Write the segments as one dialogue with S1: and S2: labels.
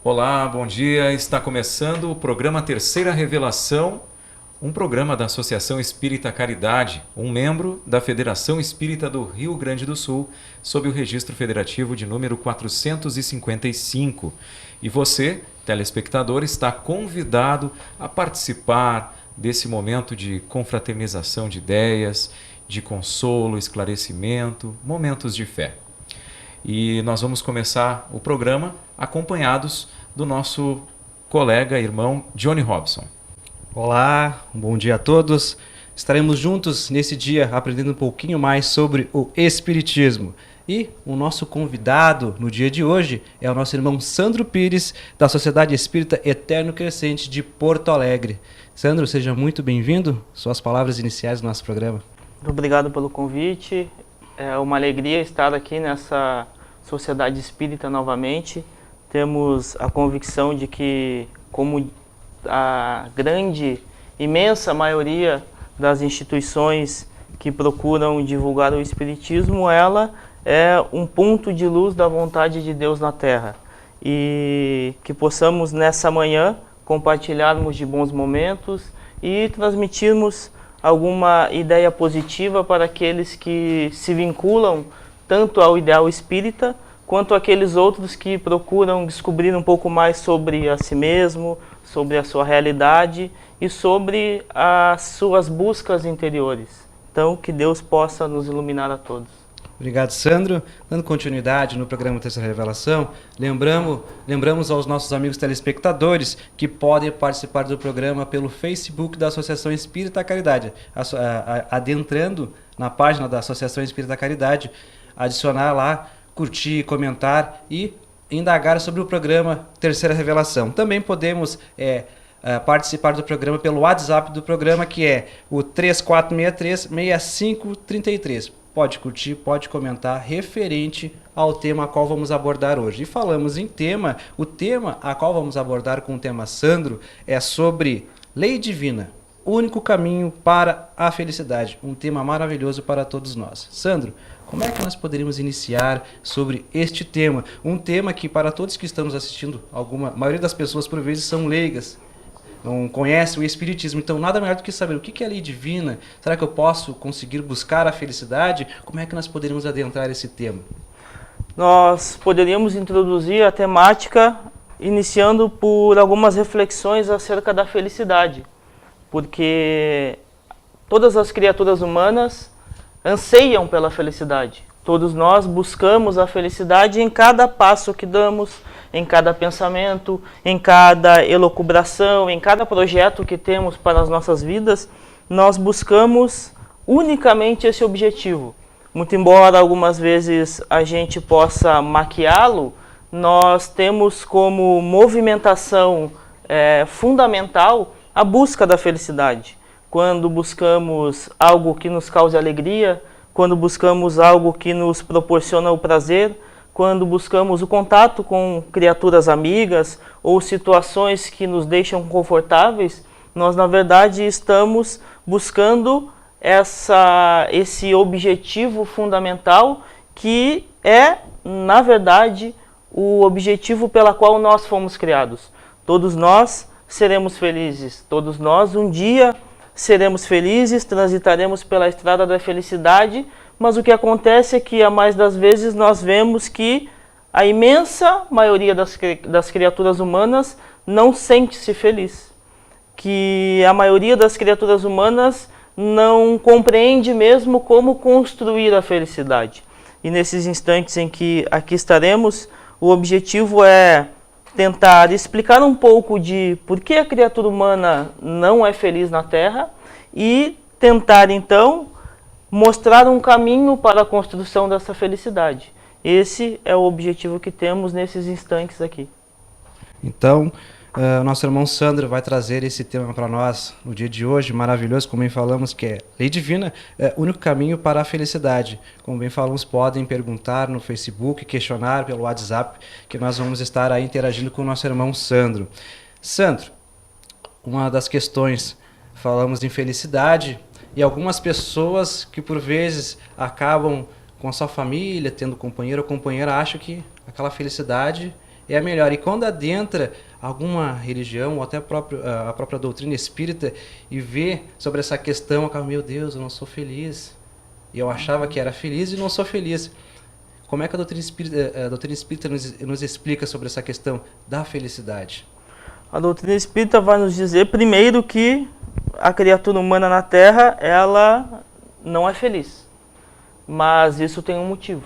S1: Olá, bom dia. Está começando o programa Terceira Revelação, um programa da Associação Espírita Caridade, um membro da Federação Espírita do Rio Grande do Sul, sob o registro federativo de número 455. E você, telespectador, está convidado a participar desse momento de confraternização de ideias, de consolo, esclarecimento, momentos de fé. E nós vamos começar o programa acompanhados do nosso colega, irmão Johnny Robson.
S2: Olá, bom dia a todos. Estaremos juntos nesse dia aprendendo um pouquinho mais sobre o Espiritismo. E o nosso convidado no dia de hoje é o nosso irmão Sandro Pires, da Sociedade Espírita Eterno Crescente de Porto Alegre. Sandro, seja muito bem-vindo. Suas palavras iniciais do nosso programa.
S3: Muito obrigado pelo convite. É uma alegria estar aqui nessa Sociedade Espírita novamente. Temos a convicção de que, como a grande, imensa maioria das instituições que procuram divulgar o Espiritismo, ela é um ponto de luz da vontade de Deus na Terra. E que possamos nessa manhã compartilharmos de bons momentos e transmitirmos alguma ideia positiva para aqueles que se vinculam tanto ao ideal espírita, quanto aqueles outros que procuram descobrir um pouco mais sobre a si mesmo, sobre a sua realidade e sobre as suas buscas interiores. Então, que Deus possa nos iluminar a todos.
S2: Obrigado, Sandro. Dando continuidade no programa Terceira Revelação, lembramos aos nossos amigos telespectadores que podem participar do programa pelo Facebook da Associação Espírita Caridade, adentrando na página da Associação Espírita Caridade, adicionar lá, curtir, comentar e indagar sobre o programa Terceira Revelação. Também podemos participar do programa pelo WhatsApp do programa, que é o 3463-6533. Pode curtir, pode comentar referente ao tema a qual vamos abordar hoje. E falamos em tema, o tema a qual vamos abordar com o tema Sandro é sobre Lei Divina, único caminho para a felicidade. Um tema maravilhoso para todos nós. Sandro, como é que nós poderíamos iniciar sobre este tema? Um tema que para todos que estamos assistindo, a maioria das pessoas por vezes são leigas, não conhece o Espiritismo, então nada melhor do que saber o que é a lei divina. Será que eu posso conseguir buscar a felicidade? Como é que nós poderíamos adentrar esse tema?
S3: Nós poderíamos introduzir a temática iniciando por algumas reflexões acerca da felicidade, porque todas as criaturas humanas anseiam pela felicidade. Todos nós buscamos a felicidade em cada passo que damos, em cada pensamento, em cada elucubração, em cada projeto que temos para as nossas vidas, nós buscamos unicamente esse objetivo. Muito embora algumas vezes a gente possa maquiá-lo, nós temos como movimentação fundamental a busca da felicidade. Quando buscamos algo que nos cause alegria, quando buscamos algo que nos proporciona o prazer, quando buscamos o contato com criaturas amigas ou situações que nos deixam confortáveis, nós na verdade estamos buscando esse objetivo fundamental que é, na verdade, o objetivo pela qual nós fomos criados. Todos nós seremos felizes, todos nós um dia seremos felizes, transitaremos pela estrada da felicidade, mas o que acontece é que, a mais das vezes, nós vemos que a imensa maioria das criaturas humanas não sente-se feliz. Que a maioria das criaturas humanas não compreende mesmo como construir a felicidade. E nesses instantes em que aqui estaremos, o objetivo é tentar explicar um pouco de por que a criatura humana não é feliz na Terra e tentar, então, mostrar um caminho para a construção dessa felicidade. Esse é o objetivo que temos nesses instantes aqui.
S2: Então, nosso irmão Sandro vai trazer esse tema para nós no dia de hoje, maravilhoso, como bem falamos, que é Lei Divina, único caminho para a felicidade. Como bem falamos, podem perguntar no Facebook, questionar pelo WhatsApp, que nós vamos estar aí interagindo com o nosso irmão Sandro. Sandro, uma das questões, falamos de infelicidade, e algumas pessoas que por vezes acabam com a sua família, tendo companheiro ou companheira, acham que aquela felicidade é a melhor. E quando adentra alguma religião, ou até a própria doutrina espírita, e vê sobre essa questão, acaba, meu Deus, eu não sou feliz. E eu achava que era feliz e não sou feliz. Como é que a doutrina espírita nos explica sobre essa questão da felicidade?
S3: A doutrina espírita vai nos dizer, primeiro, que a criatura humana na Terra, ela não é feliz. Mas isso tem um motivo.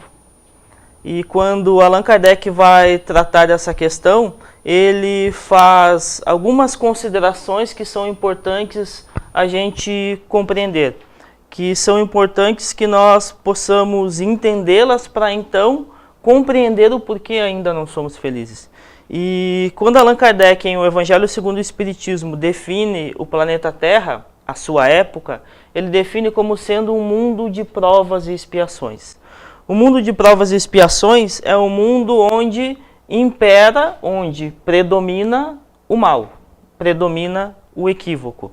S3: E quando Allan Kardec vai tratar dessa questão, ele faz algumas considerações que são importantes a gente compreender, que são importantes que nós possamos entendê-las para então compreender o porquê ainda não somos felizes. E quando Allan Kardec, em O Evangelho segundo o Espiritismo, define o planeta Terra, a sua época, ele define como sendo um mundo de provas e expiações. O mundo de provas e expiações é um mundo onde impera, onde predomina o mal, predomina o equívoco.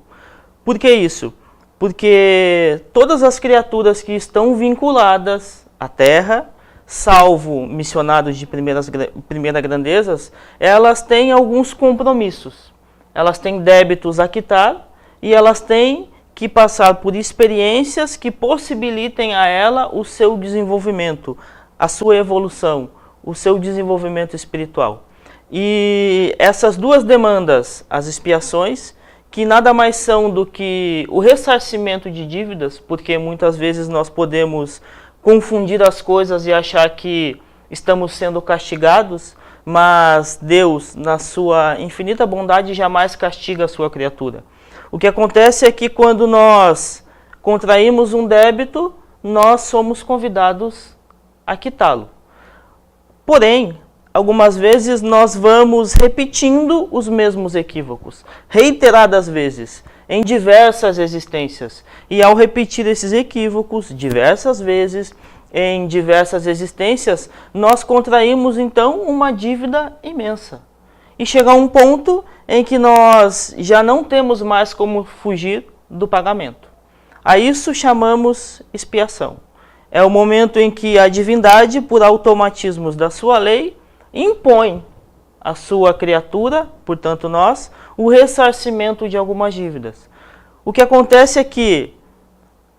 S3: Por que isso? Porque todas as criaturas que estão vinculadas à Terra, salvo missionários de primeira grandezas, elas têm alguns compromissos. Elas têm débitos a quitar e elas têm que passar por experiências que possibilitem a ela o seu desenvolvimento, a sua evolução, o seu desenvolvimento espiritual. E essas duas demandas, as expiações, que nada mais são do que o ressarcimento de dívidas, porque muitas vezes nós podemos confundir as coisas e achar que estamos sendo castigados, mas Deus, na sua infinita bondade, jamais castiga a sua criatura. O que acontece é que quando nós contraímos um débito, nós somos convidados a quitá-lo. Porém, algumas vezes nós vamos repetindo os mesmos equívocos, reiteradas vezes, em diversas existências. E ao repetir esses equívocos diversas vezes, em diversas existências, nós contraímos então uma dívida imensa. E chega a um ponto em que nós já não temos mais como fugir do pagamento. A isso chamamos expiação. É o momento em que a divindade, por automatismos da sua lei, impõe à sua criatura, portanto nós, o ressarcimento de algumas dívidas. O que acontece é que,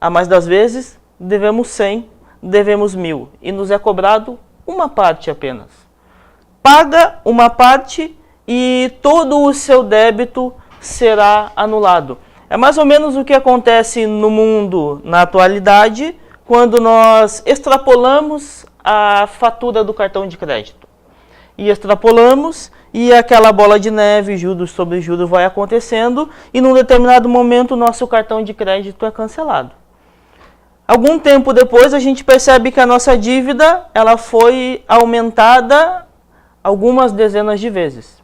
S3: a mais das vezes, devemos 100, devemos 1.000, e nos é cobrado uma parte apenas. Paga uma parte e todo o seu débito será anulado. É mais ou menos o que acontece no mundo na atualidade, quando nós extrapolamos a fatura do cartão de crédito. E extrapolamos, e aquela bola de neve, juros sobre juros, vai acontecendo, e num determinado momento o nosso cartão de crédito é cancelado. Algum tempo depois a gente percebe que a nossa dívida ela foi aumentada algumas dezenas de vezes.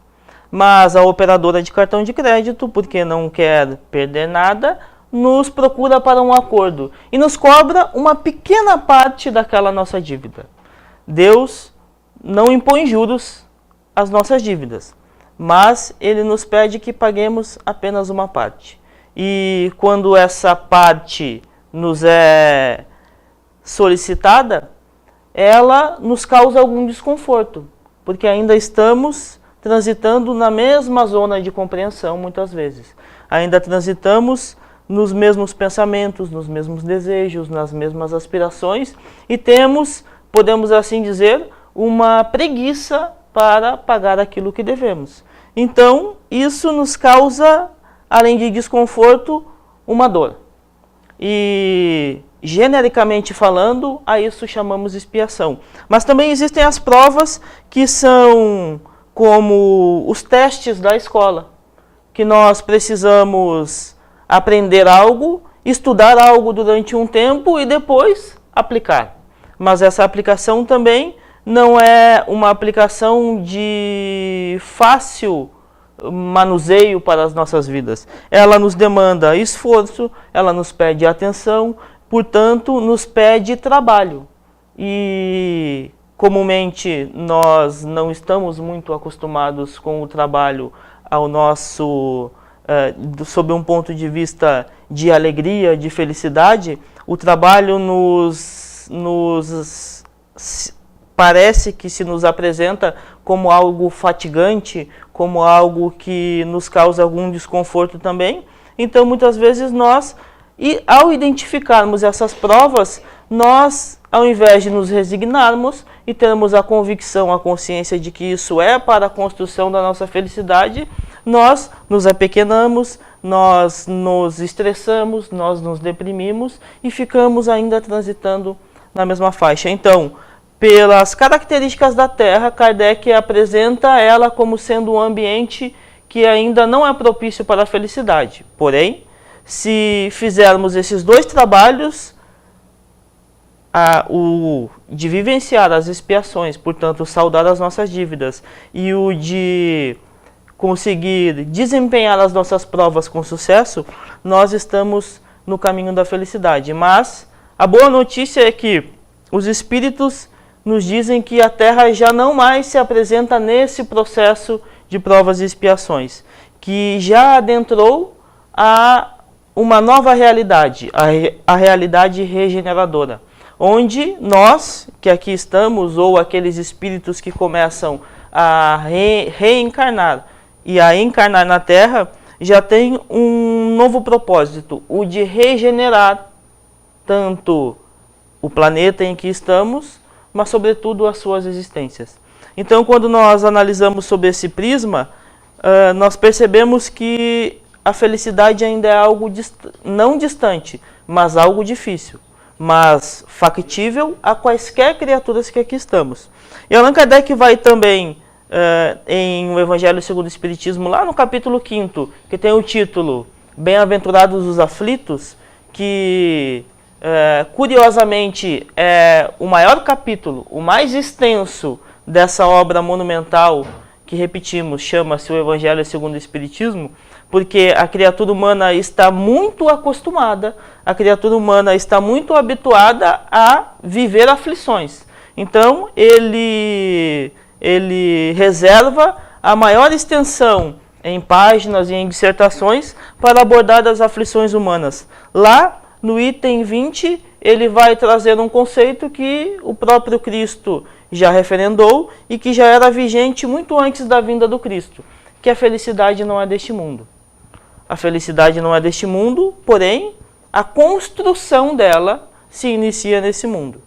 S3: Mas a operadora de cartão de crédito, porque não quer perder nada, nos procura para um acordo e nos cobra uma pequena parte daquela nossa dívida. Deus não impõe juros às nossas dívidas, mas Ele nos pede que paguemos apenas uma parte. E quando essa parte nos é solicitada, ela nos causa algum desconforto, porque ainda estamos transitando na mesma zona de compreensão muitas vezes. Ainda transitamos nos mesmos pensamentos, nos mesmos desejos, nas mesmas aspirações e temos, podemos assim dizer, uma preguiça para pagar aquilo que devemos. Então, isso nos causa, além de desconforto, uma dor. E, genericamente falando, a isso chamamos expiação. Mas também existem as provas que são como os testes da escola, que nós precisamos aprender algo, estudar algo durante um tempo e depois aplicar. Mas essa aplicação também não é uma aplicação de fácil manuseio para as nossas vidas. Ela nos demanda esforço, ela nos pede atenção, portanto, nos pede trabalho. E comumente nós não estamos muito acostumados com o trabalho ao nosso, sob um ponto de vista de alegria, de felicidade. O trabalho parece que se nos apresenta como algo fatigante, como algo que nos causa algum desconforto também. Então, muitas vezes nós, ao identificarmos essas provas, nós, ao invés de nos resignarmos e termos a convicção, a consciência de que isso é para a construção da nossa felicidade, nós nos apequenamos, nós nos estressamos, nós nos deprimimos e ficamos ainda transitando na mesma faixa. Então, pelas características da Terra, Kardec apresenta ela como sendo um ambiente que ainda não é propício para a felicidade. Porém, se fizermos esses dois trabalhos, o de vivenciar as expiações, portanto, saldar as nossas dívidas, e o de conseguir desempenhar as nossas provas com sucesso, nós estamos no caminho da felicidade. Mas a boa notícia é que os espíritos nos dizem que a Terra já não mais se apresenta nesse processo de provas e expiações, que já adentrou a uma nova realidade, a realidade regeneradora, onde nós, que aqui estamos, ou aqueles espíritos que começam a reencarnar e a encarnar na Terra, já tem um novo propósito, o de regenerar tanto o planeta em que estamos, mas sobretudo as suas existências. Então, quando nós analisamos sobre esse prisma, nós percebemos que a felicidade ainda é algo não distante, mas algo difícil, mas factível a quaisquer criaturas que aqui estamos. E Allan Kardec vai também, em O Evangelho segundo o Espiritismo, lá no capítulo 5º, que tem o título Bem-aventurados os aflitos, que curiosamente é o maior capítulo, o mais extenso dessa obra monumental, que repetimos, chama-se O Evangelho segundo o Espiritismo, porque a criatura humana está muito acostumada, a criatura humana está muito habituada a viver aflições. Então, ele reserva a maior extensão em páginas e em dissertações para abordar as aflições humanas. Lá, no item 20, ele vai trazer um conceito que o próprio Cristo já referendou e que já era vigente muito antes da vinda do Cristo, que a felicidade não é deste mundo. A felicidade não é deste mundo, porém, a construção dela se inicia nesse mundo.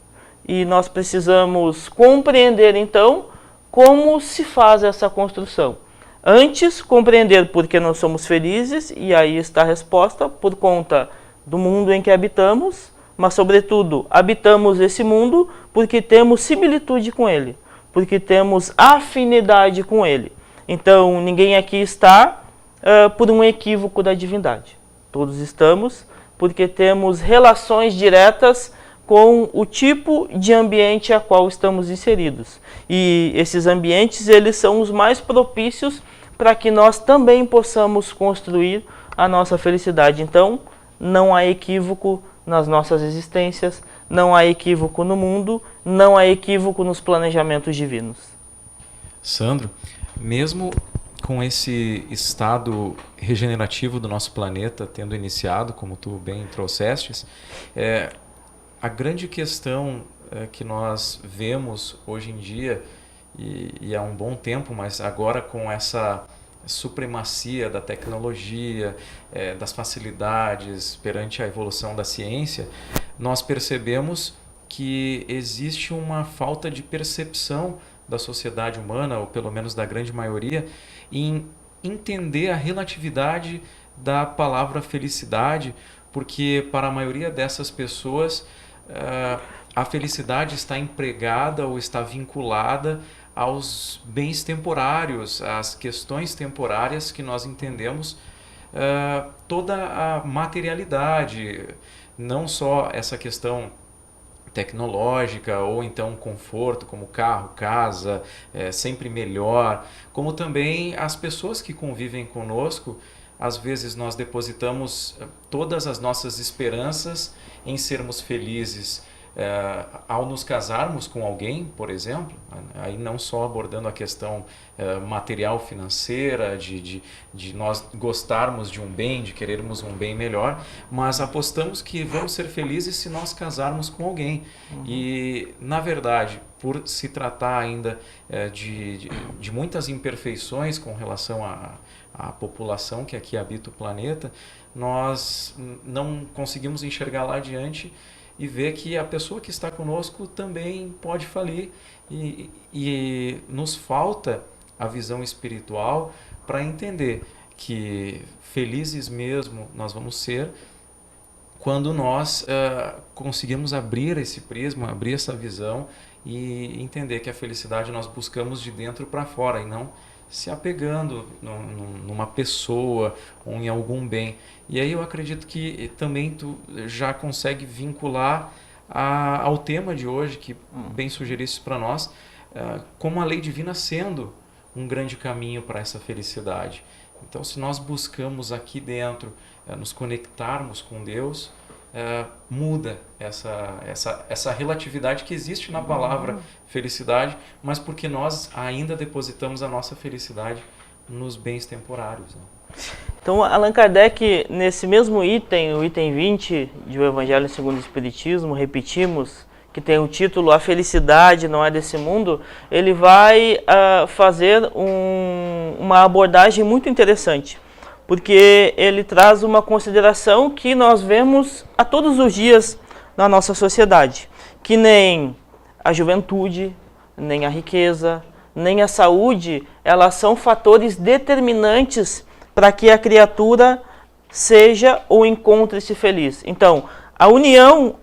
S3: E nós precisamos compreender, então, como se faz essa construção. Antes, compreender por que nós somos felizes, e aí está a resposta, por conta do mundo em que habitamos, mas, sobretudo, habitamos esse mundo porque temos similitude com ele, porque temos afinidade com ele. Então, ninguém aqui está por um equívoco da divindade. Todos estamos porque temos relações diretas com o tipo de ambiente a qual estamos inseridos. E esses ambientes, eles são os mais propícios para que nós também possamos construir a nossa felicidade. Então, não há equívoco nas nossas existências, não há equívoco no mundo, não há equívoco nos planejamentos divinos.
S1: Sandro, mesmo com esse estado regenerativo do nosso planeta tendo iniciado, como tu bem trouxestes, a grande questão que nós vemos hoje em dia, e há um bom tempo, mas agora com essa supremacia da tecnologia, das facilidades perante a evolução da ciência, nós percebemos que existe uma falta de percepção da sociedade humana, ou pelo menos da grande maioria, em entender a relatividade da palavra felicidade, porque para a maioria dessas pessoas a felicidade está empregada ou está vinculada aos bens temporários, às questões temporárias que nós entendemos toda a materialidade, não só essa questão tecnológica ou então conforto, como carro, casa, sempre melhor, como também as pessoas que convivem conosco. Às vezes nós depositamos todas as nossas esperanças em sermos felizes ao nos casarmos com alguém, por exemplo, aí não só abordando a questão material financeira, de nós gostarmos de um bem, de querermos um bem melhor, mas apostamos que vamos ser felizes se nós casarmos com alguém. E, na verdade, por se tratar ainda de muitas imperfeições com relação à população que aqui habita o planeta, nós não conseguimos enxergar lá adiante e ver que a pessoa que está conosco também pode falir, e nos falta a visão espiritual para entender que felizes mesmo nós vamos ser quando nós conseguimos abrir esse prisma, abrir essa visão e entender que a felicidade nós buscamos de dentro para fora e não se apegando numa pessoa ou em algum bem. E aí eu acredito que também tu já consegue vincular ao tema de hoje, que bem sugeriste para nós, como a lei divina sendo um grande caminho para essa felicidade. Então, se nós buscamos aqui dentro nos conectarmos com Deus, muda essa relatividade que existe na palavra felicidade, mas porque nós ainda depositamos a nossa felicidade nos bens temporários, né?
S3: Então, Allan Kardec, nesse mesmo item, o item 20 de O Evangelho segundo o Espiritismo, repetimos, que tem o título A Felicidade Não É Desse Mundo, ele vai fazer uma abordagem muito interessante, porque ele traz uma consideração que nós vemos a todos os dias na nossa sociedade, que nem a juventude, nem a riqueza, nem a saúde, elas são fatores determinantes para que a criatura seja ou encontre-se feliz. Então, a união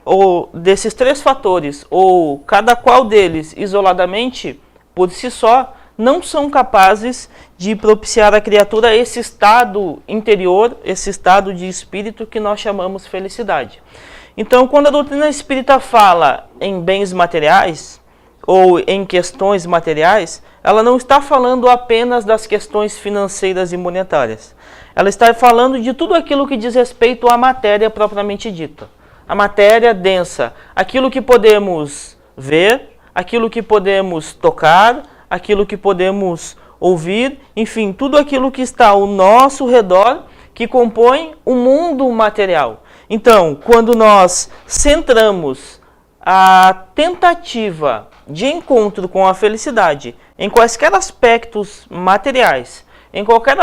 S3: desses três fatores, ou cada qual deles isoladamente, por si só, não são capazes de propiciar à criatura esse estado interior, esse estado de espírito que nós chamamos felicidade. Então, quando a doutrina espírita fala em bens materiais, ou em questões materiais, ela não está falando apenas das questões financeiras e monetárias. Ela está falando de tudo aquilo que diz respeito à matéria propriamente dita. A matéria densa, aquilo que podemos ver, aquilo que podemos tocar, aquilo que podemos ouvir, enfim, tudo aquilo que está ao nosso redor, que compõe o mundo material. Então, quando nós centramos a tentativa de encontro com a felicidade em quaisquer aspectos materiais, em quaisquer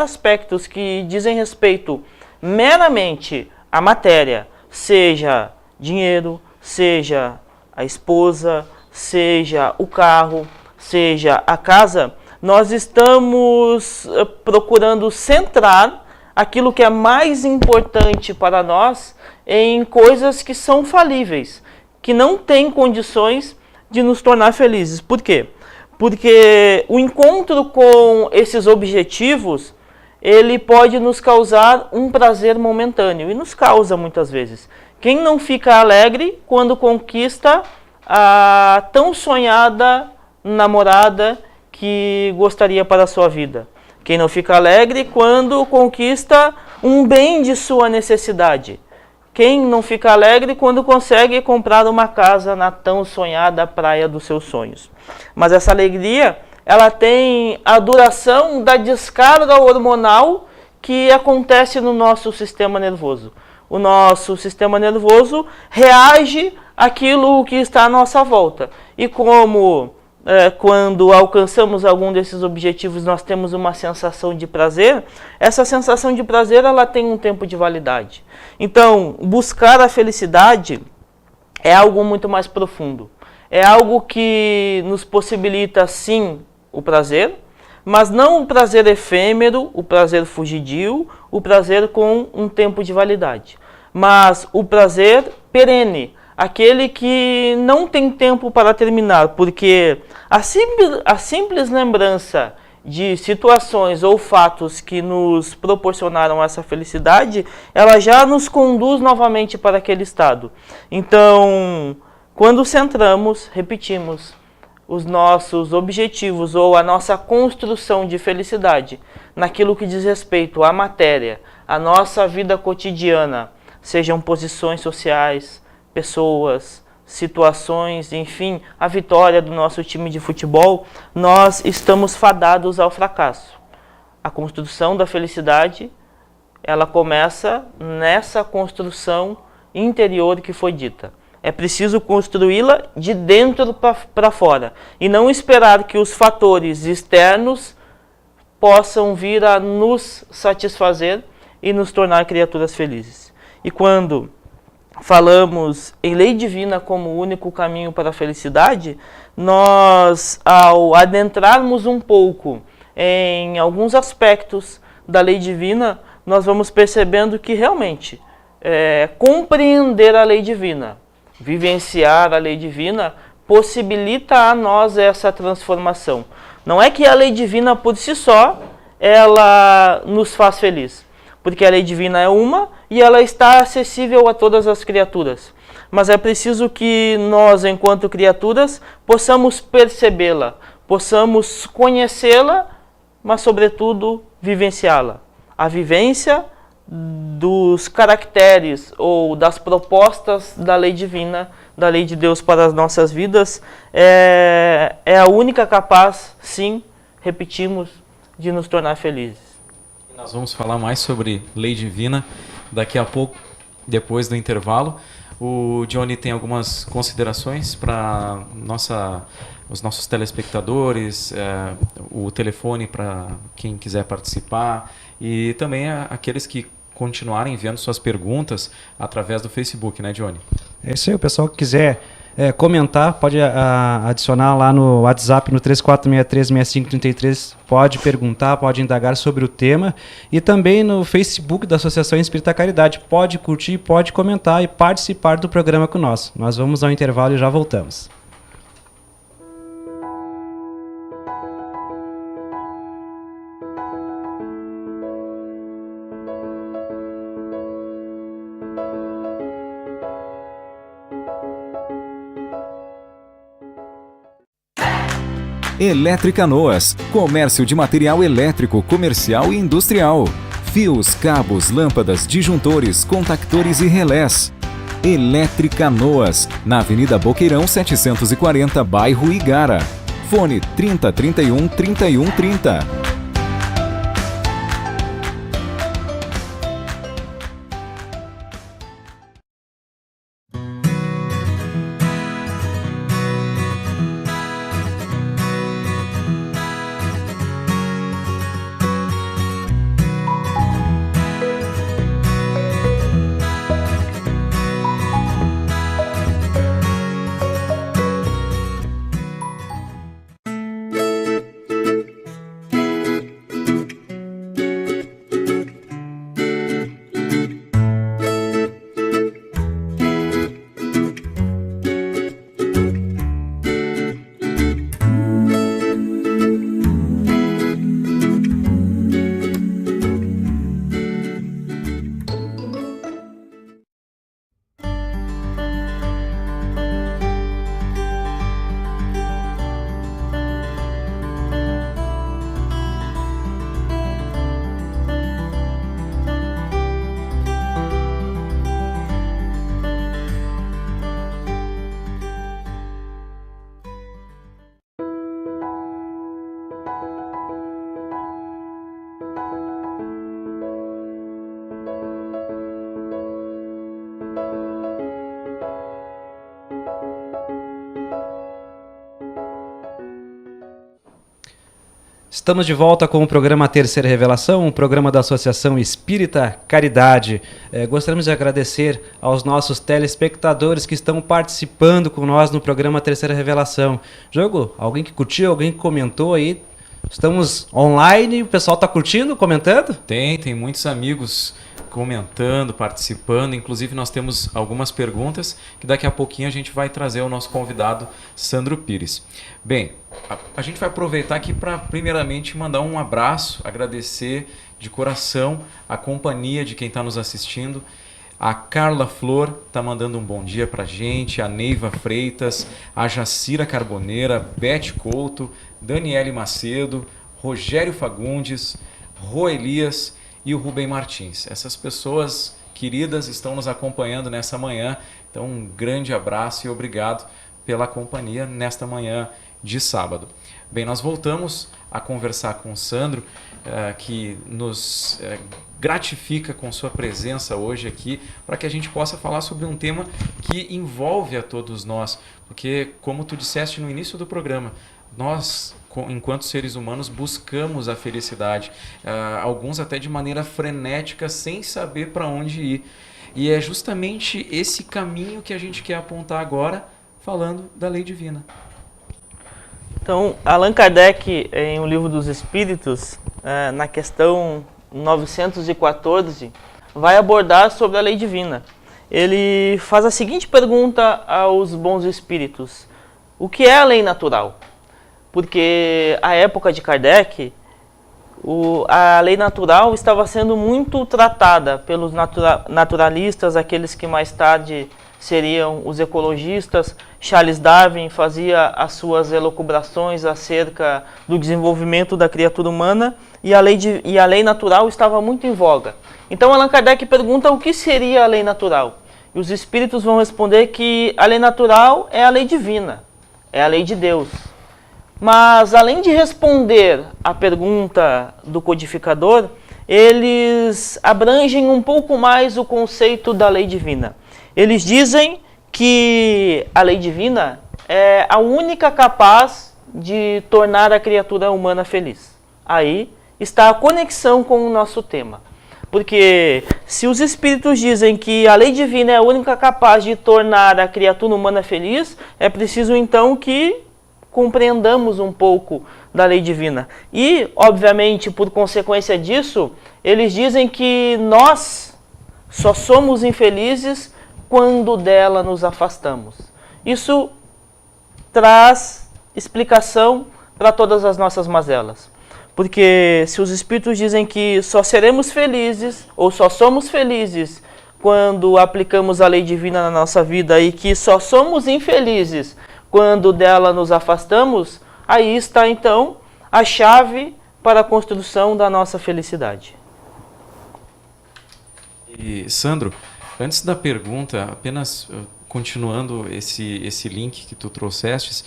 S3: aspectos que dizem respeito meramente à matéria, seja dinheiro, seja a esposa, seja o carro, seja a casa, nós estamos procurando centrar aquilo que é mais importante para nós em coisas que são falíveis, que não têm condições de nos tornar felizes. Por quê? Porque o encontro com esses objetivos, ele pode nos causar um prazer momentâneo, e nos causa muitas vezes. Quem não fica alegre quando conquista a tão sonhada namorada que gostaria para a sua vida? Quem não fica alegre quando conquista um bem de sua necessidade? Quem não fica alegre quando consegue comprar uma casa na tão sonhada praia dos seus sonhos? Mas essa alegria, ela tem a duração da descarga hormonal que acontece no nosso sistema nervoso. O nosso sistema nervoso reage àquilo que está à nossa volta. E como quando alcançamos algum desses objetivos, nós temos uma sensação de prazer, essa sensação de prazer ela tem um tempo de validade. Então, buscar a felicidade é algo muito mais profundo. É algo que nos possibilita, sim, o prazer, mas não o prazer efêmero, o prazer fugidio, o prazer com um tempo de validade, mas o prazer perene, aquele que não tem tempo para terminar, porque a simples lembrança de situações ou fatos que nos proporcionaram essa felicidade, ela já nos conduz novamente para aquele estado. Então, quando centramos, repetimos, os nossos objetivos ou a nossa construção de felicidade naquilo que diz respeito à matéria, à nossa vida cotidiana, sejam posições sociais, pessoas, situações, enfim, a vitória do nosso time de futebol, nós estamos fadados ao fracasso. A construção da felicidade, ela começa nessa construção interior que foi dita. É preciso construí-la de dentro para fora e não esperar que os fatores externos possam vir a nos satisfazer e nos tornar criaturas felizes. E quando falamos em lei divina como único caminho para a felicidade, nós, ao adentrarmos um pouco em alguns aspectos da lei divina, nós vamos percebendo que realmente compreender a lei divina, vivenciar a lei divina, possibilita a nós essa transformação. Não é que a lei divina por si só, ela nos faz feliz, porque a lei divina é uma e ela está acessível a todas as criaturas. Mas é preciso que nós, enquanto criaturas, possamos percebê-la, possamos conhecê-la, mas, sobretudo, vivenciá-la. A vivência dos caracteres ou das propostas da lei divina, da lei de Deus para as nossas vidas, é a única capaz, sim, repetimos, de nos tornar felizes.
S1: Nós vamos falar mais sobre lei divina daqui a pouco, depois do intervalo. O Johnny tem algumas considerações para os nossos telespectadores, o telefone para quem quiser participar e também aqueles que continuarem enviando suas perguntas através do Facebook, né, Johnny?
S2: É isso aí, o pessoal que quiser comentar, pode adicionar lá no WhatsApp no 34636533, pode perguntar, pode indagar sobre o tema, e também no Facebook da Associação Espírita Caridade, pode curtir, pode comentar e participar do programa conosco. Nós vamos ao intervalo e já voltamos.
S4: Eletricanoas, comércio de material elétrico, comercial e industrial. Fios, cabos, lâmpadas, disjuntores, contactores e relés. Eletricanoas, na Avenida Boqueirão 740, bairro Igara. Fone 3031 3130.
S2: Estamos de volta com o programa Terceira Revelação, um programa da Associação Espírita Caridade. Gostaríamos de agradecer aos nossos telespectadores que estão participando com nós no programa Terceira Revelação. Jogo, alguém que curtiu, alguém que comentou aí? Estamos online, o pessoal está curtindo, comentando?
S1: Tem muitos amigos comentando, participando. Inclusive nós temos algumas perguntas que daqui a pouquinho a gente vai trazer ao nosso convidado Sandro Pires. Bem, a gente vai aproveitar aqui para primeiramente mandar um abraço, agradecer de coração a companhia de quem está nos assistindo. A Carla Flor está mandando um bom dia para a gente, a Neiva Freitas, a Jacira Carboneira, Beth Couto, Daniele Macedo, Rogério Fagundes, Rô Elias e o Rubem Martins. Essas pessoas queridas estão nos acompanhando nessa manhã. Então, um grande abraço e obrigado pela companhia nesta manhã de sábado. Bem, nós voltamos a conversar com o Sandro, que nos gratifica com sua presença hoje aqui, para que a gente possa falar sobre um tema que envolve a todos nós, porque, como tu disseste no início do programa, nós, enquanto seres humanos, buscamos a felicidade, alguns até de maneira frenética, sem saber para onde ir. E é justamente esse caminho que a gente quer apontar agora, falando da lei divina.
S3: Então, Allan Kardec, em O Livro dos Espíritos, na questão 914, vai abordar sobre a lei divina. Ele faz a seguinte pergunta aos bons espíritos: o que é a lei natural? Porque à época de Kardec, a lei natural estava sendo muito tratada pelos naturalistas, aqueles que mais tarde seriam os ecologistas. Charles Darwin fazia as suas elucubrações acerca do desenvolvimento da criatura humana, e a lei natural estava muito em voga. Então Allan Kardec pergunta o que seria a lei natural. E os espíritos vão responder que a lei natural é a lei divina, é a lei de Deus. Mas além de responder à pergunta do codificador, eles abrangem um pouco mais o conceito da lei divina. Eles dizem que a lei divina é a única capaz de tornar a criatura humana feliz. Aí está a conexão com o nosso tema. Porque se os espíritos dizem que a lei divina é a única capaz de tornar a criatura humana feliz, é preciso então que compreendamos um pouco da lei divina. E, obviamente, por consequência disso, eles dizem que nós só somos infelizes quando dela nos afastamos. Isso traz explicação para todas as nossas mazelas. Porque se os espíritos dizem que só seremos felizes, ou só somos felizes quando aplicamos a lei divina na nossa vida, e que só somos infelizes quando dela nos afastamos, aí está então a chave para a construção da nossa felicidade.
S1: E Sandro, antes da pergunta, apenas continuando esse link que tu trouxestes,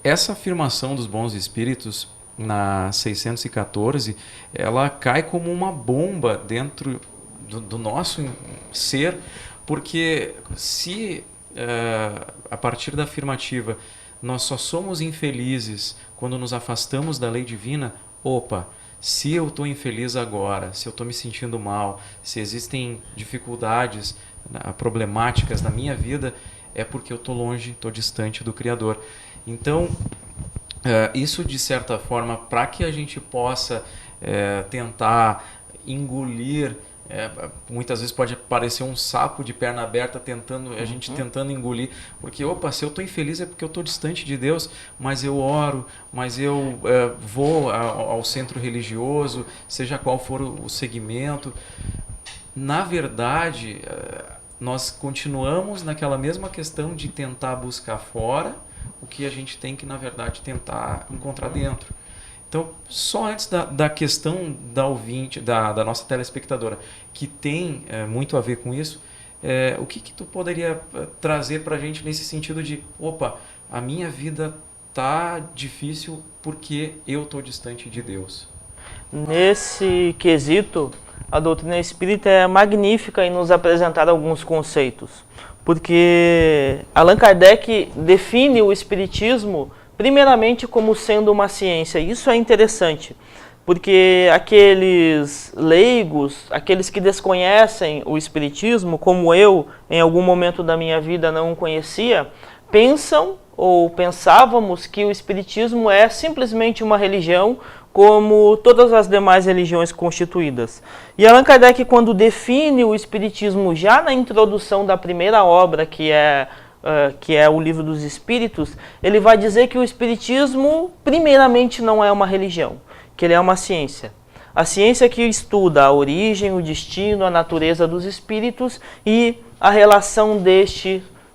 S1: essa afirmação dos bons espíritos na 614, ela cai como uma bomba dentro do nosso ser, porque se a partir da afirmativa nós só somos infelizes quando nos afastamos da lei divina, se eu estou infeliz agora, se eu estou me sentindo mal, se existem dificuldades, problemáticas na minha vida, é porque eu estou longe, estou distante do Criador. Então, isso de certa forma, para que a gente possa tentar engolir, muitas vezes pode parecer um sapo de perna aberta a gente tentando engolir, porque se eu estou infeliz é porque eu estou distante de Deus, mas eu oro, mas eu vou ao centro religioso, seja qual for o segmento. Na verdade, nós continuamos naquela mesma questão de tentar buscar fora o que a gente tem que, na verdade, tentar encontrar dentro. Então, só antes da questão da ouvinte, da nossa telespectadora, que tem muito a ver com isso, o que tu poderia trazer para a gente nesse sentido de, a minha vida tá difícil porque eu estou distante de Deus?
S3: Nesse quesito, a doutrina espírita é magnífica em nos apresentar alguns conceitos, porque Allan Kardec define o espiritismo primeiramente como sendo uma ciência. Isso é interessante, porque aqueles leigos, aqueles que desconhecem o espiritismo, como eu, em algum momento da minha vida não o conhecia, pensam ou pensávamos que o espiritismo é simplesmente uma religião como todas as demais religiões constituídas. E Allan Kardec, quando define o espiritismo já na introdução da primeira obra, que é o Livro dos Espíritos, ele vai dizer que o espiritismo primeiramente não é uma religião, que ele é uma ciência. A ciência que estuda a origem, o destino, a natureza dos espíritos e a relação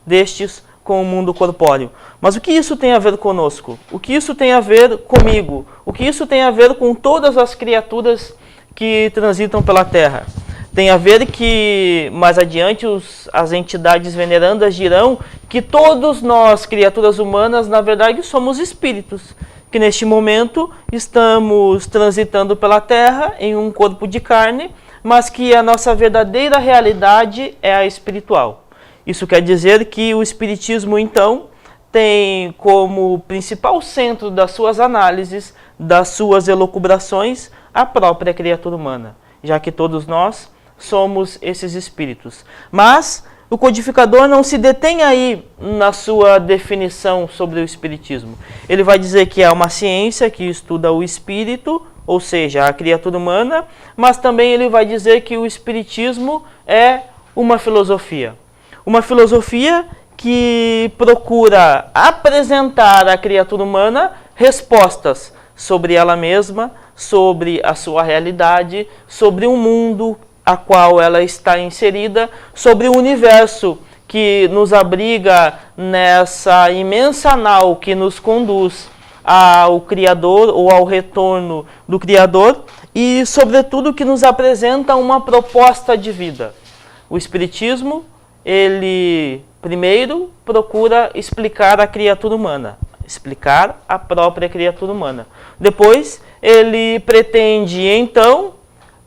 S3: destes com o mundo corpóreo. Mas o que isso tem a ver conosco? O que isso tem a ver comigo? O que isso tem a ver com todas as criaturas que transitam pela Terra? Tem a ver que, mais adiante, as entidades venerandas dirão que todos nós, criaturas humanas, na verdade, somos espíritos, que neste momento estamos transitando pela Terra em um corpo de carne, mas que a nossa verdadeira realidade é a espiritual. Isso quer dizer que o Espiritismo, então, tem como principal centro das suas análises, das suas elucubrações, a própria criatura humana, já que todos nós somos esses espíritos. Mas o codificador não se detém aí na sua definição sobre o espiritismo. Ele vai dizer que é uma ciência que estuda o espírito, ou seja, a criatura humana, mas também ele vai dizer que o espiritismo é uma filosofia. Uma filosofia que procura apresentar à criatura humana respostas sobre ela mesma, sobre a sua realidade, sobre o mundo a qual ela está inserida, sobre o universo que nos abriga nessa imensa nau que nos conduz ao Criador ou ao retorno do Criador e, sobretudo, que nos apresenta uma proposta de vida. O Espiritismo, ele primeiro procura explicar a criatura humana, explicar a própria criatura humana. Depois, ele pretende, então,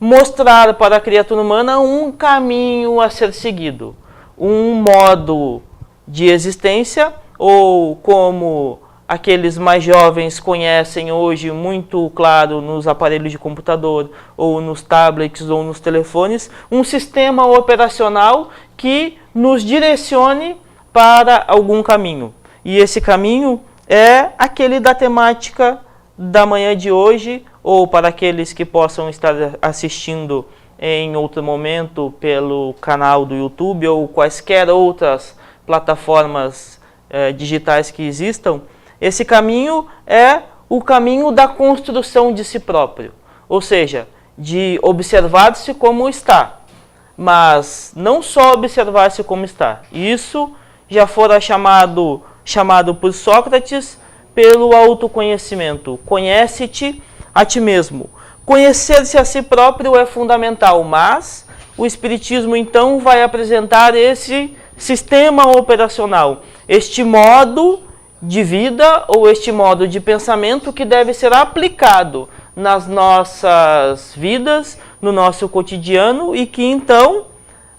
S3: mostrar para a criatura humana um caminho a ser seguido, um modo de existência, ou como aqueles mais jovens conhecem hoje muito claro nos aparelhos de computador, ou nos tablets, ou nos telefones, um sistema operacional que nos direcione para algum caminho. E esse caminho é aquele da temática da manhã de hoje, ou para aqueles que possam estar assistindo em outro momento pelo canal do YouTube ou quaisquer outras plataformas digitais que existam, esse caminho é o caminho da construção de si próprio, ou seja, de observar-se como está, mas não só observar-se como está. Isso já fora chamado por Sócrates pelo autoconhecimento. Conhece-te a ti mesmo. Conhecer-se a si próprio é fundamental, mas o Espiritismo então vai apresentar esse sistema operacional, este modo de vida ou este modo de pensamento que deve ser aplicado nas nossas vidas, no nosso cotidiano e que então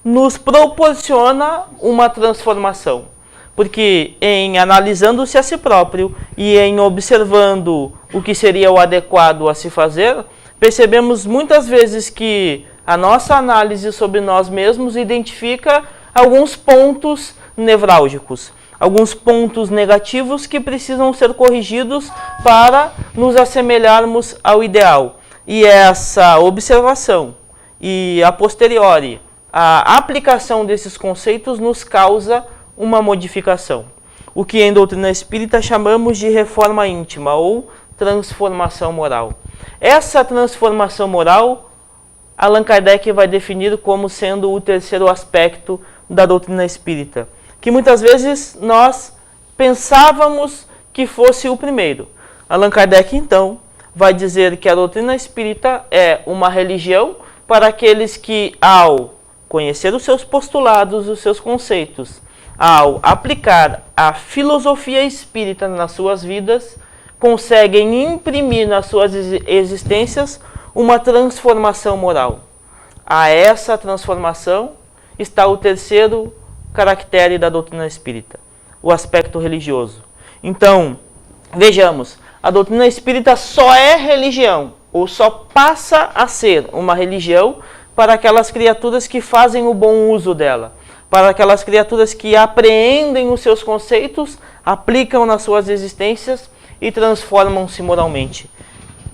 S3: nos proporciona uma transformação. Porque em analisando-se a si próprio e em observando o que seria o adequado a se fazer, percebemos muitas vezes que a nossa análise sobre nós mesmos identifica alguns pontos nevrálgicos, alguns pontos negativos que precisam ser corrigidos para nos assemelharmos ao ideal. E essa observação e, a posteriori, a aplicação desses conceitos nos causa uma modificação. O que em doutrina espírita chamamos de reforma íntima ou transformação moral. Essa transformação moral, Allan Kardec vai definir como sendo o terceiro aspecto da doutrina espírita, que muitas vezes nós pensávamos que fosse o primeiro. Allan Kardec, então, vai dizer que a doutrina espírita é uma religião para aqueles que, ao conhecer os seus postulados, os seus conceitos, ao aplicar a filosofia espírita nas suas vidas, conseguem imprimir nas suas existências uma transformação moral. A essa transformação está o terceiro caractere da doutrina espírita, o aspecto religioso. Então, vejamos, a doutrina espírita só é religião, ou só passa a ser uma religião para aquelas criaturas que fazem o bom uso dela, para aquelas criaturas que apreendem os seus conceitos, aplicam nas suas existências e transformam-se moralmente.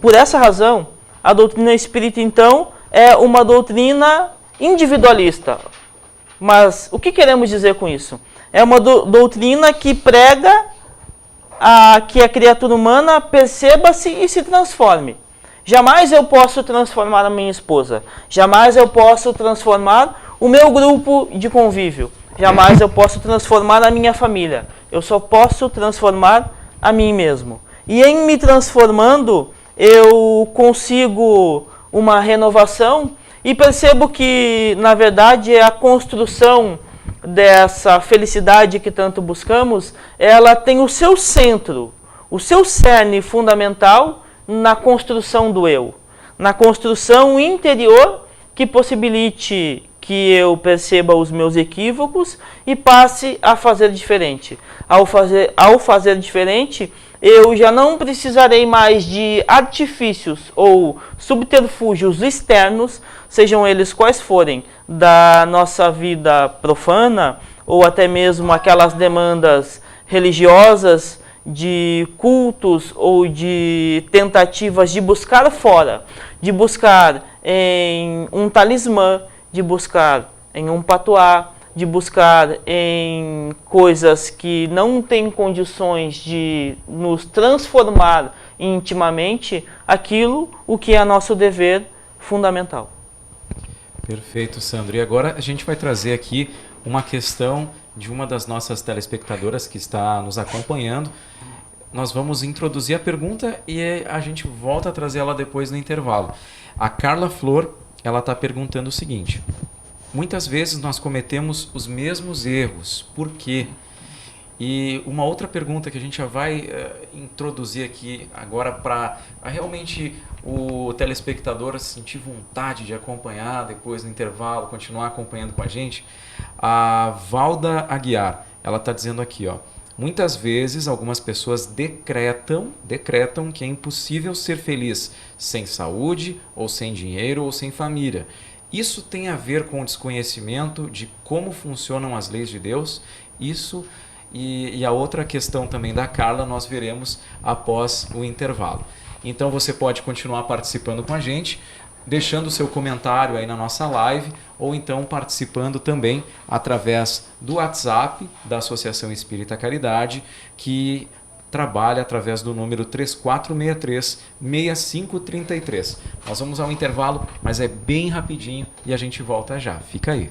S3: Por essa razão, a doutrina espírita, então, é uma doutrina individualista. Mas o que queremos dizer com isso? É uma doutrina que prega que a criatura humana perceba-se e se transforme. Jamais eu posso transformar a minha esposa. Jamais eu posso transformar o meu grupo de convívio. Jamais eu posso transformar a minha família. Eu só posso transformar a mim mesmo. E em me transformando, eu consigo uma renovação E percebo que, na verdade, a construção dessa felicidade que tanto buscamos, ela tem o seu centro, o seu cerne fundamental na construção do eu, na construção interior que possibilite que eu perceba os meus equívocos e passe a fazer diferente. Ao fazer diferente, eu já não precisarei mais de artifícios ou subterfúgios externos, sejam eles quais forem, da nossa vida profana ou até mesmo aquelas demandas religiosas de cultos ou de tentativas de buscar fora, de buscar em um talismã, de buscar em um patuá, de buscar em coisas que não têm condições de nos transformar intimamente aquilo o que é nosso dever fundamental.
S1: Perfeito, Sandro. E agora a gente vai trazer aqui uma questão de uma das nossas telespectadoras que está nos acompanhando. Nós vamos introduzir a pergunta e a gente volta a trazer ela depois no intervalo. A Carla Flor, ela está perguntando o seguinte: muitas vezes nós cometemos os mesmos erros, por quê? E uma outra pergunta que a gente já vai introduzir aqui agora para realmente o telespectador sentir vontade de acompanhar depois no intervalo, continuar acompanhando com a gente. A Valda Aguiar, ela está dizendo aqui, ó: muitas vezes algumas pessoas decretam que é impossível ser feliz sem saúde, ou sem dinheiro, ou sem família. Isso tem a ver com o desconhecimento de como funcionam as leis de Deus? Isso e a outra questão também da Carla nós veremos após o intervalo. Então você pode continuar participando com a gente, deixando o seu comentário aí na nossa live, ou então participando também através do WhatsApp da Associação Espírita Caridade, que trabalha através do número 3463-6533. Nós vamos ao intervalo, mas é bem rapidinho e a gente volta já. Fica aí.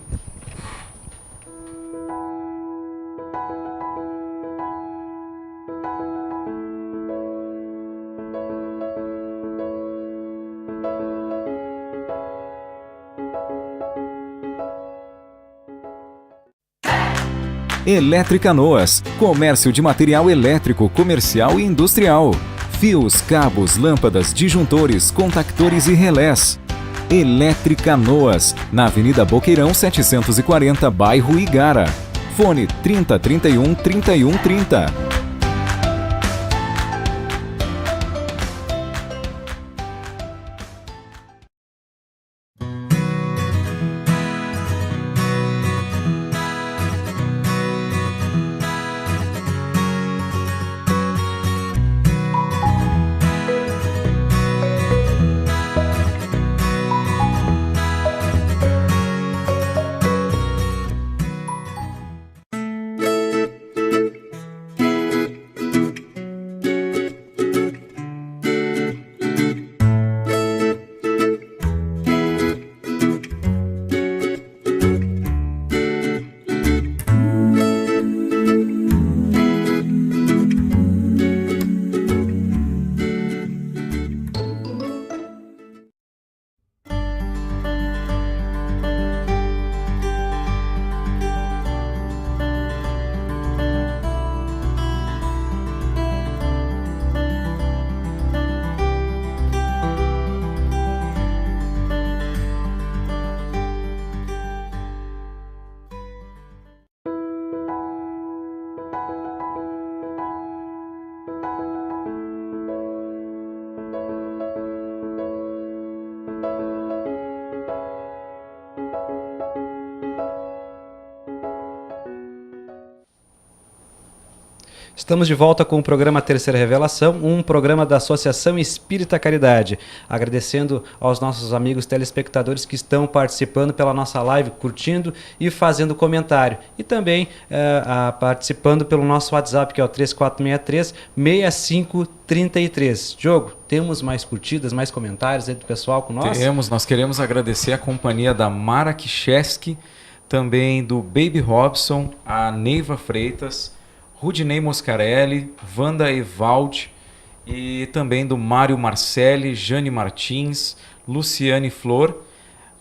S4: Eletricanoas, comércio de material elétrico, comercial e industrial. Fios, cabos, lâmpadas, disjuntores, contactores e relés. Eletricanoas, na Avenida Boqueirão 740, bairro Igara. Fone 3031 3130.
S2: Estamos de volta com o programa Terceira Revelação, um programa da Associação Espírita Caridade. Agradecendo aos nossos amigos telespectadores que estão participando pela nossa live, curtindo e fazendo comentário. E também participando pelo nosso WhatsApp, que é o 3463-6533. Diogo, temos mais curtidas, mais comentários aí do pessoal com nós?
S1: Nós queremos agradecer a companhia da Mara Kicheski, também do Baby Robson, a Neiva Freitas, Rudinei Moscarelli, Wanda Evaldi e também do Mário Marcelli, Jane Martins, Luciane Flor,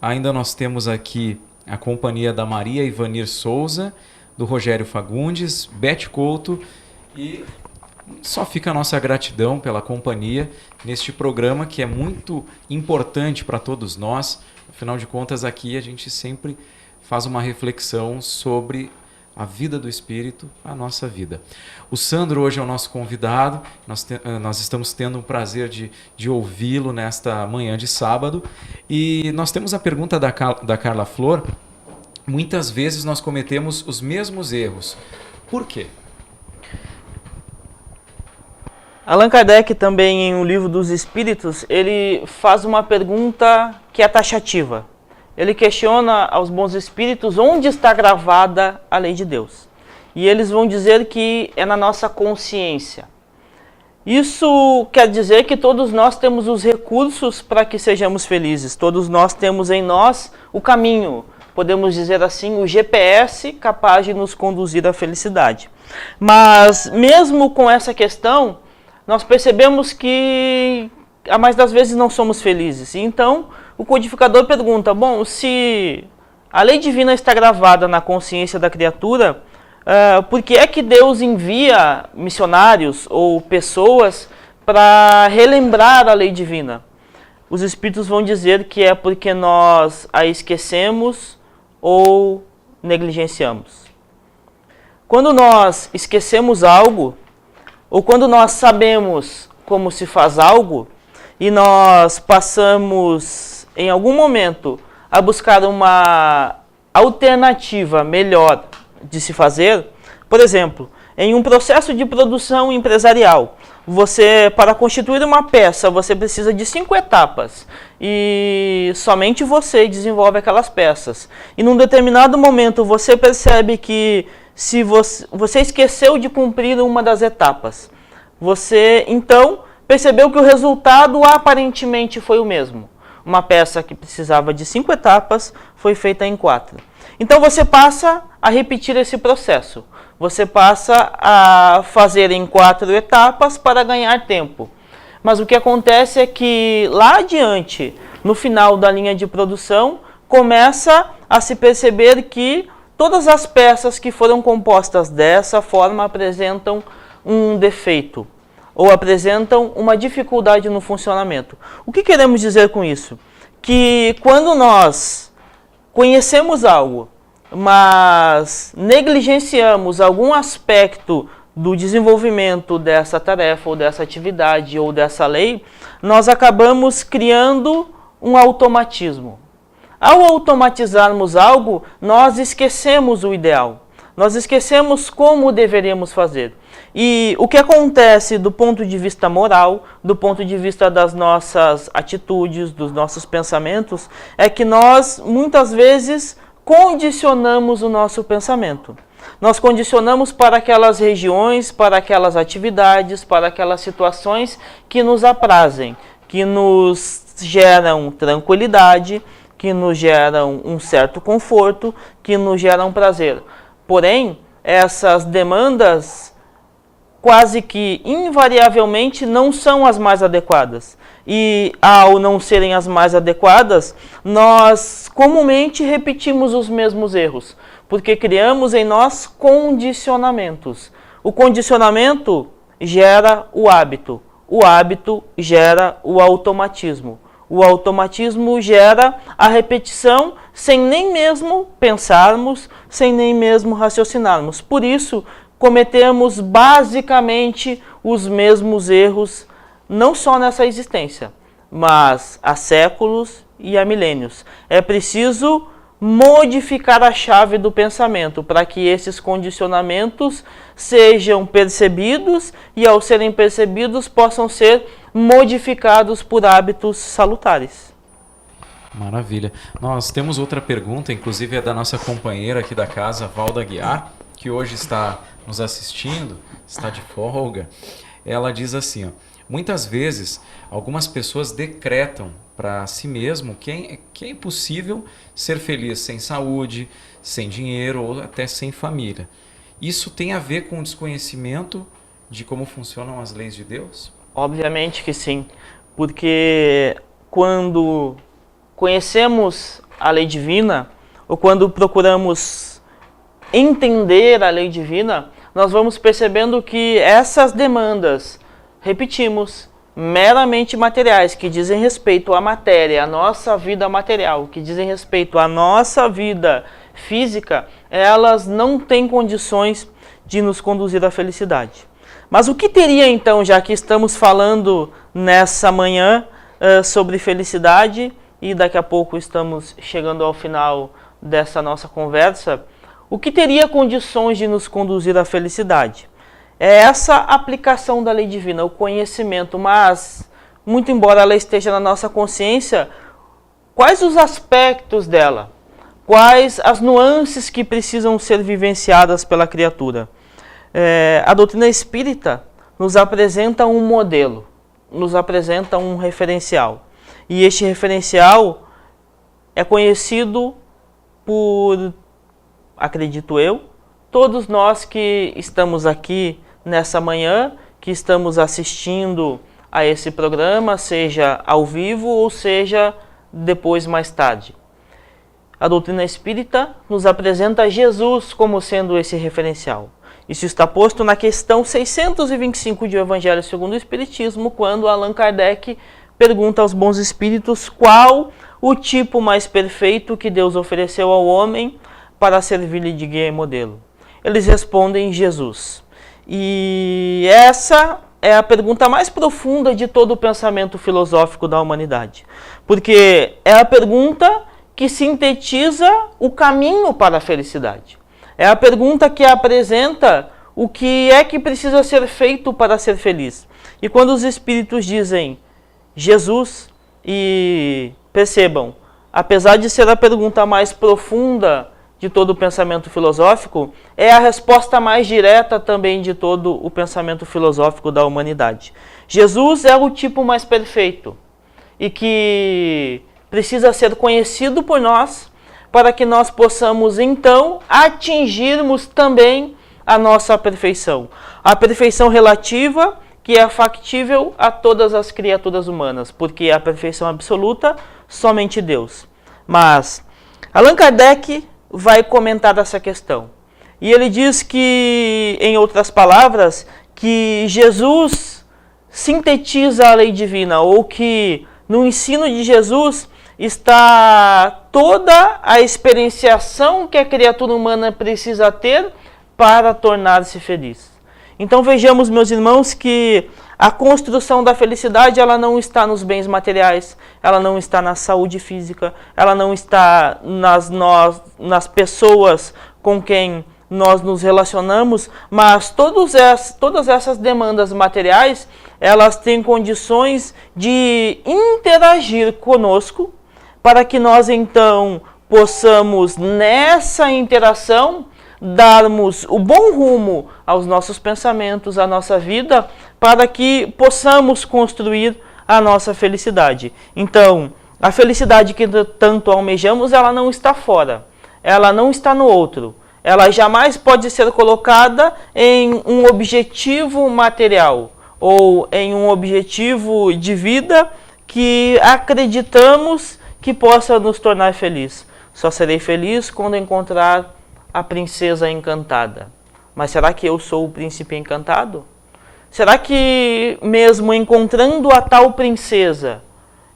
S1: Ainda nós temos aqui a companhia da Maria Ivanir Souza, do Rogério Fagundes, Beth Couto, e só fica a nossa gratidão pela companhia neste programa que é muito importante para todos nós. Afinal de contas, aqui a gente sempre faz uma reflexão sobre a vida do Espírito, a nossa vida. O Sandro hoje é o nosso convidado, nós estamos tendo o prazer de ouvi-lo nesta manhã de sábado, e nós temos a pergunta da Carla Flor. Muitas vezes nós cometemos os mesmos erros. Por quê?
S3: Allan Kardec também, em O Livro dos Espíritos, ele faz uma pergunta que é taxativa. Ele questiona aos bons espíritos onde está gravada a lei de Deus. E eles vão dizer que é na nossa consciência. Isso quer dizer que todos nós temos os recursos para que sejamos felizes. Todos nós temos em nós o caminho, podemos dizer assim, o GPS capaz de nos conduzir à felicidade. Mas mesmo com essa questão, nós percebemos que a mais das vezes não somos felizes. Então, o codificador pergunta, bom, se a lei divina está gravada na consciência da criatura, por que é que Deus envia missionários ou pessoas para relembrar a lei divina? Os espíritos vão dizer que é porque nós a esquecemos ou negligenciamos. Quando nós esquecemos algo, ou quando nós sabemos como se faz algo, e nós passamos, em algum momento, a buscar uma alternativa melhor de se fazer, por exemplo, em um processo de produção empresarial, para constituir uma peça, você precisa de 5 etapas, e somente você desenvolve aquelas peças. E num determinado momento você percebe que se você esqueceu de cumprir uma das etapas, você então percebeu que o resultado aparentemente foi o mesmo. Uma peça que precisava de 5 etapas foi feita em 4. Então você passa a repetir esse processo. Você passa a fazer em 4 etapas para ganhar tempo. Mas o que acontece é que lá adiante, no final da linha de produção, começa a se perceber que todas as peças que foram compostas dessa forma apresentam um defeito, ou apresentam uma dificuldade no funcionamento. O que queremos dizer com isso? Que quando nós conhecemos algo, mas negligenciamos algum aspecto do desenvolvimento dessa tarefa, ou dessa atividade, ou dessa lei, nós acabamos criando um automatismo. Ao automatizarmos algo, nós esquecemos o ideal. Nós esquecemos como deveríamos fazer. E o que acontece do ponto de vista moral, do ponto de vista das nossas atitudes, dos nossos pensamentos, é que nós, muitas vezes, condicionamos o nosso pensamento. Nós condicionamos para aquelas regiões, para aquelas atividades, para aquelas situações que nos aprazem, que nos geram tranquilidade, que nos geram um certo conforto, que nos geram prazer. Porém, essas demandas quase que invariavelmente não são as mais adequadas. E ao não serem as mais adequadas, nós comumente repetimos os mesmos erros, porque criamos em nós condicionamentos. O condicionamento gera o hábito gera o automatismo. O automatismo gera a repetição sem nem mesmo pensarmos, sem nem mesmo raciocinarmos. Por isso, cometemos basicamente os mesmos erros, não só nessa existência, mas há séculos e há milênios. É preciso modificar a chave do pensamento para que esses condicionamentos sejam percebidos e, ao serem percebidos, possam ser modificados por hábitos salutares.
S1: Maravilha. Nós temos outra pergunta, inclusive é da nossa companheira aqui da casa, Valda Guiar, que hoje está nos assistindo, está de folga. Ela diz assim, ó, muitas vezes algumas pessoas decretam para si mesmo que é impossível ser feliz sem saúde, sem dinheiro ou até sem família. Isso tem a ver com o desconhecimento de como funcionam as leis de Deus?
S3: Obviamente que sim, porque quando conhecemos a lei divina, ou quando procuramos entender a lei divina, nós vamos percebendo que essas demandas, repetimos, meramente materiais, que dizem respeito à matéria, à nossa vida material, que dizem respeito à nossa vida física, elas não têm condições de nos conduzir à felicidade. Mas o que teria então, já que estamos falando nessa manhã sobre felicidade, e daqui a pouco estamos chegando ao final dessa nossa conversa, o que teria condições de nos conduzir à felicidade? É essa aplicação da lei divina, o conhecimento, mas, muito embora ela esteja na nossa consciência, quais os aspectos dela? Quais as nuances que precisam ser vivenciadas pela criatura? A doutrina espírita nos apresenta um modelo, nos apresenta um referencial. E este referencial é conhecido por, acredito eu, todos nós que estamos aqui nessa manhã, que estamos assistindo a esse programa, seja ao vivo ou seja depois, mais tarde. A doutrina espírita nos apresenta Jesus como sendo esse referencial. Isso está posto na questão 625 de O Evangelho segundo o Espiritismo, quando Allan Kardec pergunta aos bons espíritos qual o tipo mais perfeito que Deus ofereceu ao homem para servir-lhe de guia e modelo. Eles respondem Jesus. E essa é a pergunta mais profunda de todo o pensamento filosófico da humanidade. Porque é a pergunta que sintetiza o caminho para a felicidade. É a pergunta que apresenta o que é que precisa ser feito para ser feliz. E quando os espíritos dizem Jesus, e percebam, apesar de ser a pergunta mais profunda de todo o pensamento filosófico, é a resposta mais direta também de todo o pensamento filosófico da humanidade. Jesus é o tipo mais perfeito e que precisa ser conhecido por nós para que nós possamos então atingirmos também a nossa perfeição. A perfeição relativa que é factível a todas as criaturas humanas, porque a perfeição absoluta somente Deus. Mas Allan Kardec vai comentar essa questão. E ele diz que, em outras palavras, que Jesus sintetiza a lei divina, ou que no ensino de Jesus está toda a experienciação que a criatura humana precisa ter para tornar-se feliz. Então vejamos, meus irmãos, que a construção da felicidade ela não está nos bens materiais, ela não está na saúde física, ela não está nas pessoas com quem nós nos relacionamos, mas todas essas demandas materiais, elas têm condições de interagir conosco para que nós então possamos nessa interação darmos o bom rumo aos nossos pensamentos, à nossa vida, para que possamos construir a nossa felicidade. Então, a felicidade que tanto almejamos, ela não está fora, ela não está no outro. Ela jamais pode ser colocada em um objetivo material ou em um objetivo de vida que acreditamos que possa nos tornar feliz. Só serei feliz quando encontrar a princesa encantada. Mas será que eu sou o príncipe encantado? Será que mesmo encontrando a tal princesa,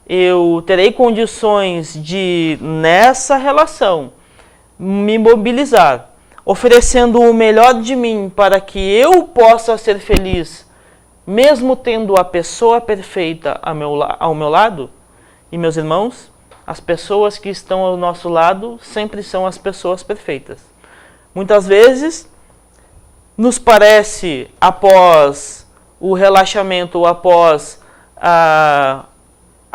S3: eu terei condições de, nessa relação, me mobilizar, oferecendo o melhor de mim para que eu possa ser feliz, mesmo tendo a pessoa perfeita ao meu lado? E, meus irmãos, as pessoas que estão ao nosso lado sempre são as pessoas perfeitas. Muitas vezes, nos parece, após o relaxamento, ou após a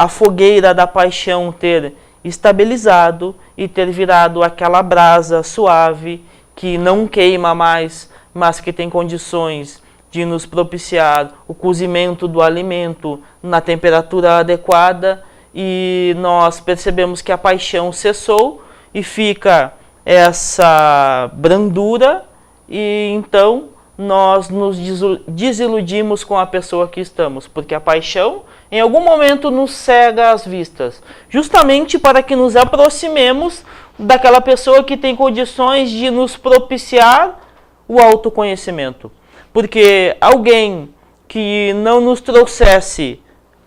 S3: fogueira da paixão ter estabilizado e ter virado aquela brasa suave, que não queima mais, mas que tem condições de nos propiciar o cozimento do alimento na temperatura adequada, e nós percebemos que a paixão cessou e fica essa brandura, e então nós nos desiludimos com a pessoa que estamos, porque a paixão em algum momento nos cega as vistas, justamente para que nos aproximemos daquela pessoa que tem condições de nos propiciar o autoconhecimento. Porque alguém que não nos trouxesse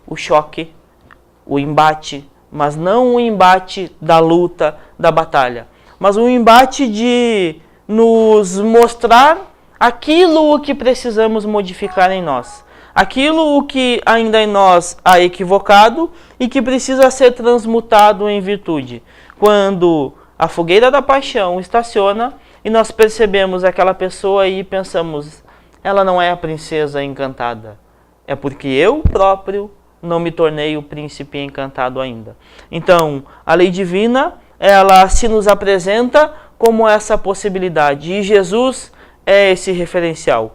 S3: o choque, o embate, mas não o embate da luta, da batalha, mas o embate de nos mostrar aquilo o que precisamos modificar em nós, aquilo o que ainda em nós há equivocado e que precisa ser transmutado em virtude. Quando a fogueira da paixão estaciona e nós percebemos aquela pessoa e pensamos, ela não é a princesa encantada, é porque eu próprio não me tornei o príncipe encantado ainda. Então, a lei divina, ela se nos apresenta como essa possibilidade, e Jesus é esse referencial.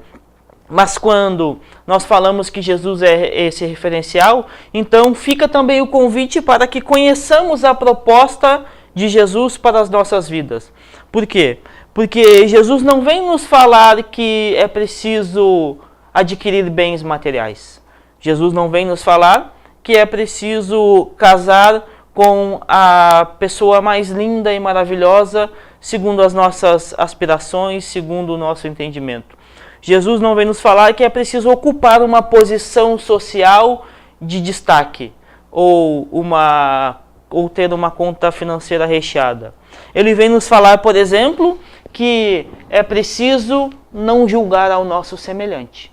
S3: Mas quando nós falamos que Jesus é esse referencial, então fica também o convite para que conheçamos a proposta de Jesus para as nossas vidas. Por quê? Porque Jesus não vem nos falar que é preciso adquirir bens materiais. Jesus não vem nos falar que é preciso casar com a pessoa mais linda e maravilhosa, segundo as nossas aspirações, segundo o nosso entendimento. Jesus não vem nos falar que é preciso ocupar uma posição social de destaque ou ter uma conta financeira recheada. Ele vem nos falar, por exemplo, que é preciso não julgar ao nosso semelhante.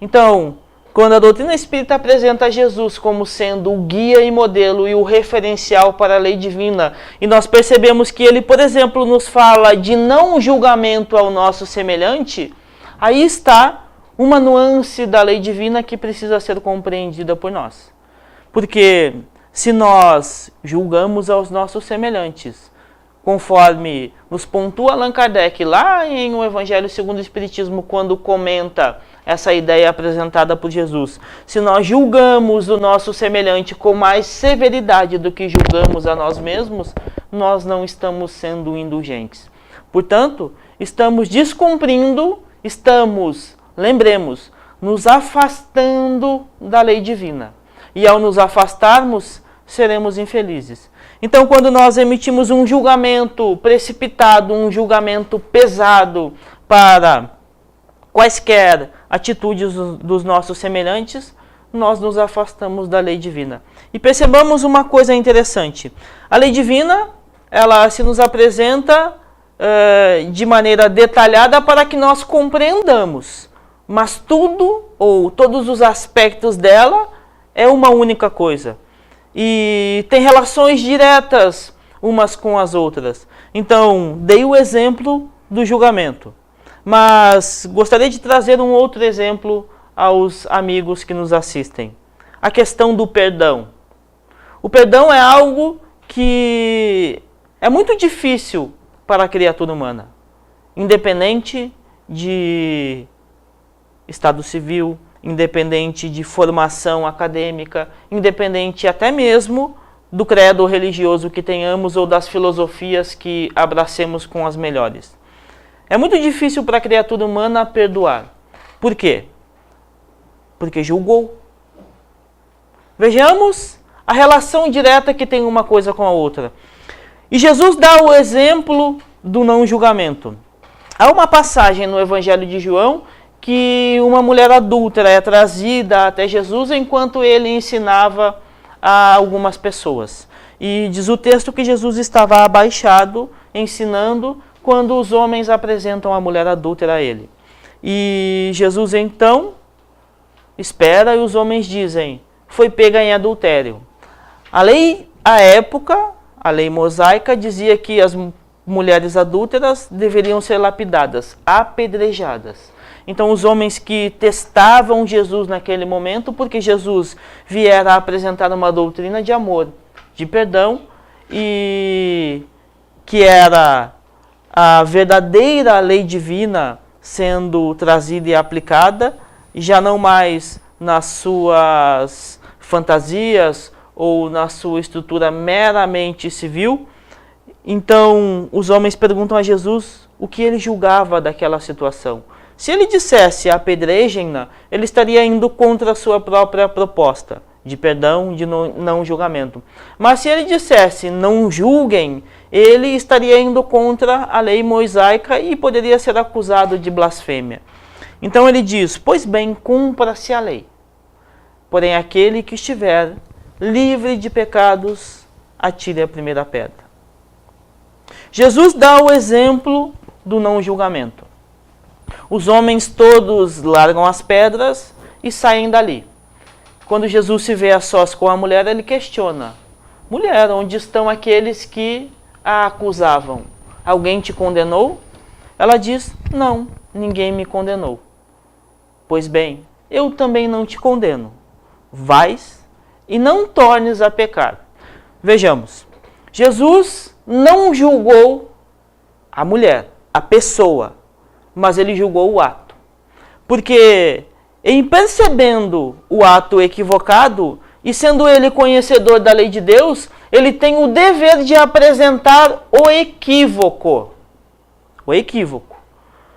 S3: Então, quando a doutrina espírita apresenta Jesus como sendo o guia e modelo e o referencial para a lei divina, e nós percebemos que ele, por exemplo, nos fala de não julgamento ao nosso semelhante, aí está uma nuance da lei divina que precisa ser compreendida por nós. Porque se nós julgamos aos nossos semelhantes, conforme nos pontua Allan Kardec lá em O Evangelho segundo o Espiritismo, quando comenta essa ideia apresentada por Jesus, se nós julgamos o nosso semelhante com mais severidade do que julgamos a nós mesmos, nós não estamos sendo indulgentes. Portanto, estamos descumprindo, lembremos, nos afastando da lei divina. E ao nos afastarmos, seremos infelizes. Então, quando nós emitimos um julgamento precipitado, um julgamento pesado para quaisquer atitudes dos nossos semelhantes, nós nos afastamos da lei divina. E percebamos uma coisa interessante. A lei divina, ela se nos apresenta de maneira detalhada para que nós compreendamos. Mas tudo, ou todos os aspectos dela, é uma única coisa. E tem relações diretas umas com as outras. Então, dei o exemplo do julgamento. Mas gostaria de trazer um outro exemplo aos amigos que nos assistem. A questão do perdão. O perdão é algo que é muito difícil para a criatura humana, independente de estado civil, independente de formação acadêmica, independente até mesmo do credo religioso que tenhamos ou das filosofias que abracemos com as melhores. É muito difícil para a criatura humana perdoar. Por quê? Porque julgou. Vejamos a relação direta que tem uma coisa com a outra. E Jesus dá o exemplo do não julgamento. Há uma passagem no Evangelho de João que uma mulher adúltera é trazida até Jesus enquanto ele ensinava a algumas pessoas. E diz o texto que Jesus estava abaixado, ensinando, quando os homens apresentam a mulher adúltera a ele. E Jesus então espera e os homens dizem, foi pega em adultério. A lei, à época, a lei mosaica, dizia que as mulheres adúlteras deveriam ser lapidadas, apedrejadas. Então os homens que testavam Jesus naquele momento, porque Jesus viera apresentar uma doutrina de amor, de perdão, e que era a verdadeira lei divina sendo trazida e aplicada, já não mais nas suas fantasias ou na sua estrutura meramente civil. Então os homens perguntam a Jesus o que ele julgava daquela situação. Se ele dissesse apedrejem-na, ele estaria indo contra a sua própria proposta de perdão, de não julgamento. Mas se ele dissesse não julguem, ele estaria indo contra a lei mosaica e poderia ser acusado de blasfêmia. Então ele diz, pois bem, cumpra-se a lei. Porém, aquele que estiver livre de pecados, atire a primeira pedra. Jesus dá o exemplo do não julgamento. Os homens todos largam as pedras e saem dali. Quando Jesus se vê a sós com a mulher, ele questiona: mulher, onde estão aqueles que a acusavam? Alguém te condenou? Ela diz: não, ninguém me condenou. Pois bem, eu também não te condeno. Vais e não tornes a pecar. Vejamos, Jesus não julgou a mulher, a pessoa, mas ele julgou o ato. Porque em percebendo o ato equivocado, e sendo ele conhecedor da lei de Deus, ele tem o dever de apresentar o equívoco. O equívoco.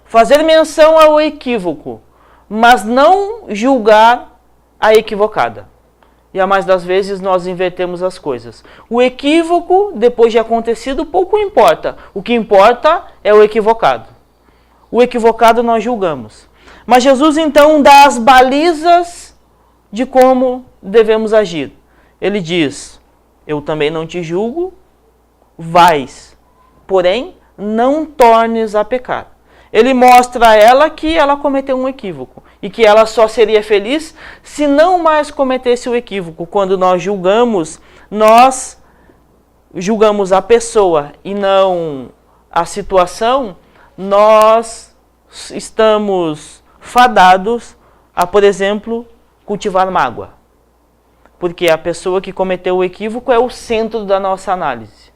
S3: Fazer menção ao equívoco, mas não julgar a equivocada. E a mais das vezes nós invertemos as coisas. O equívoco, depois de acontecido, pouco importa. O que importa é o equivocado. O equivocado nós julgamos. Mas Jesus então dá as balizas de como devemos agir. Ele diz: eu também não te julgo, vais, porém não tornes a pecar. Ele mostra a ela que ela cometeu um equívoco e que ela só seria feliz se não mais cometesse o equívoco. Quando nós julgamos a pessoa e não a situação, nós estamos fadados a, por exemplo, cultivar mágoa. Porque a pessoa que cometeu o equívoco é o centro da nossa análise.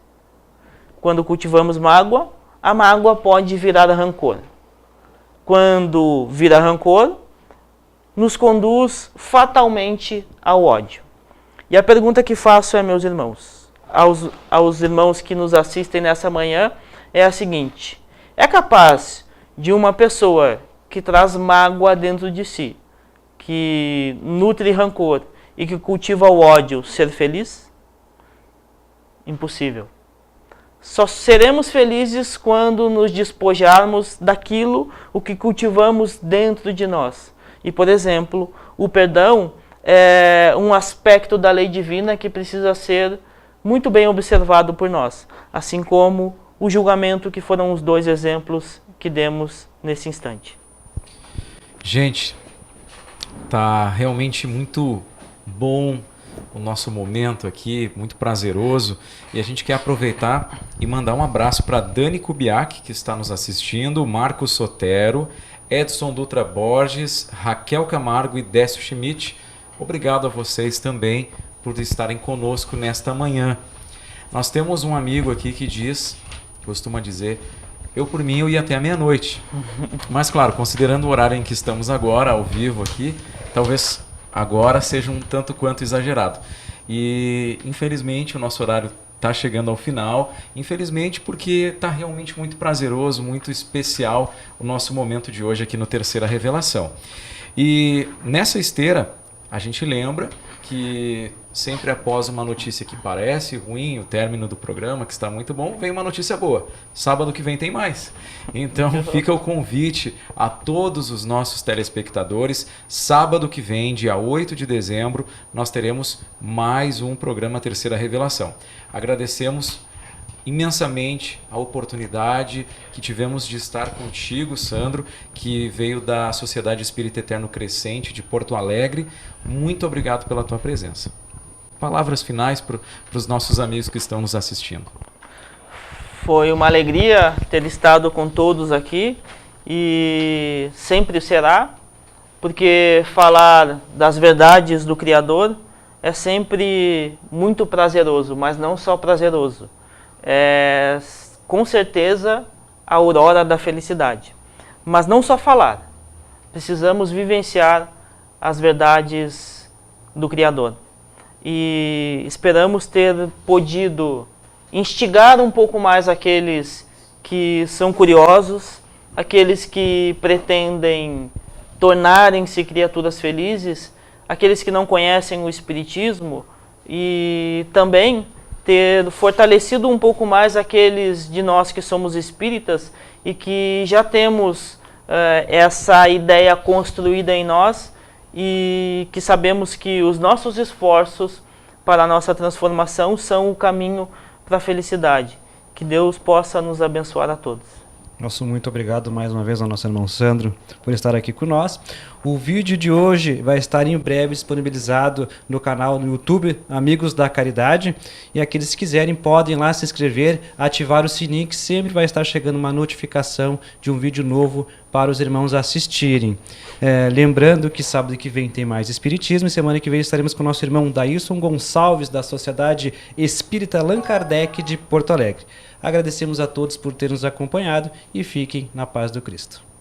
S3: Quando cultivamos mágoa, a mágoa pode virar rancor. Quando vira rancor, nos conduz fatalmente ao ódio. E a pergunta que faço meus irmãos, aos irmãos que nos assistem nessa manhã, é a seguinte: é capaz de uma pessoa que traz mágoa dentro de si, que nutre rancor e que cultiva o ódio, ser feliz? Impossível. Só seremos felizes quando nos despojarmos daquilo o que cultivamos dentro de nós. E, por exemplo, o perdão é um aspecto da lei divina que precisa ser muito bem observado por nós, assim como o julgamento, que foram os dois exemplos que demos nesse instante.
S1: Gente, tá realmente muito bom o nosso momento aqui, muito prazeroso, e a gente quer aproveitar e mandar um abraço para Dani Kubiak, que está nos assistindo, Marcos Sotero, Edson Dutra Borges, Raquel Camargo e Décio Schmidt. Obrigado a vocês também por estarem conosco nesta manhã. Nós temos um amigo aqui que costuma dizer: eu por mim eu ia até a meia-noite. Mas claro, considerando o horário em que estamos agora, ao vivo aqui, talvez agora seja um tanto quanto exagerado. E infelizmente o nosso horário está chegando ao final, infelizmente, porque está realmente muito prazeroso, muito especial o nosso momento de hoje aqui no Terceira Revelação. E nessa esteira, a gente lembra que sempre após uma notícia que parece ruim, o término do programa, que está muito bom, vem uma notícia boa. Sábado que vem tem mais. Então fica o convite a todos os nossos telespectadores. Sábado que vem, dia 8 de dezembro, nós teremos mais um programa Terceira Revelação. Agradecemos imensamente a oportunidade que tivemos de estar contigo, Sandro, que veio da Sociedade Espírita Eterno Crescente de Porto Alegre. Muito obrigado pela tua presença. Palavras finais para os nossos amigos que estão nos assistindo.
S3: Foi uma alegria ter estado com todos aqui e sempre será, porque falar das verdades do Criador é sempre muito prazeroso, mas não só prazeroso. É com certeza a aurora da felicidade. Mas não só falar, precisamos vivenciar as verdades do Criador. E esperamos ter podido instigar um pouco mais aqueles que são curiosos aqueles que pretendem tornarem-se criaturas felizes, aqueles que não conhecem o Espiritismo, e também ter fortalecido um pouco mais aqueles de nós que somos espíritas e que já temos essa ideia construída em nós e que sabemos que os nossos esforços para a nossa transformação são o caminho para a felicidade. Que Deus possa nos abençoar a todos.
S2: Nosso muito obrigado mais uma vez ao nosso irmão Sandro por estar aqui com nós. O vídeo de hoje vai estar em breve disponibilizado no canal no YouTube Amigos da Caridade, e aqueles que quiserem podem lá se inscrever, ativar o sininho, que sempre vai estar chegando uma notificação de um vídeo novo para os irmãos assistirem. Lembrando que sábado que vem tem mais Espiritismo, e semana que vem estaremos com o nosso irmão Daílson Gonçalves, da Sociedade Espírita Allan Kardec de Porto Alegre. Agradecemos a todos por terem nos acompanhado e fiquem na paz do Cristo.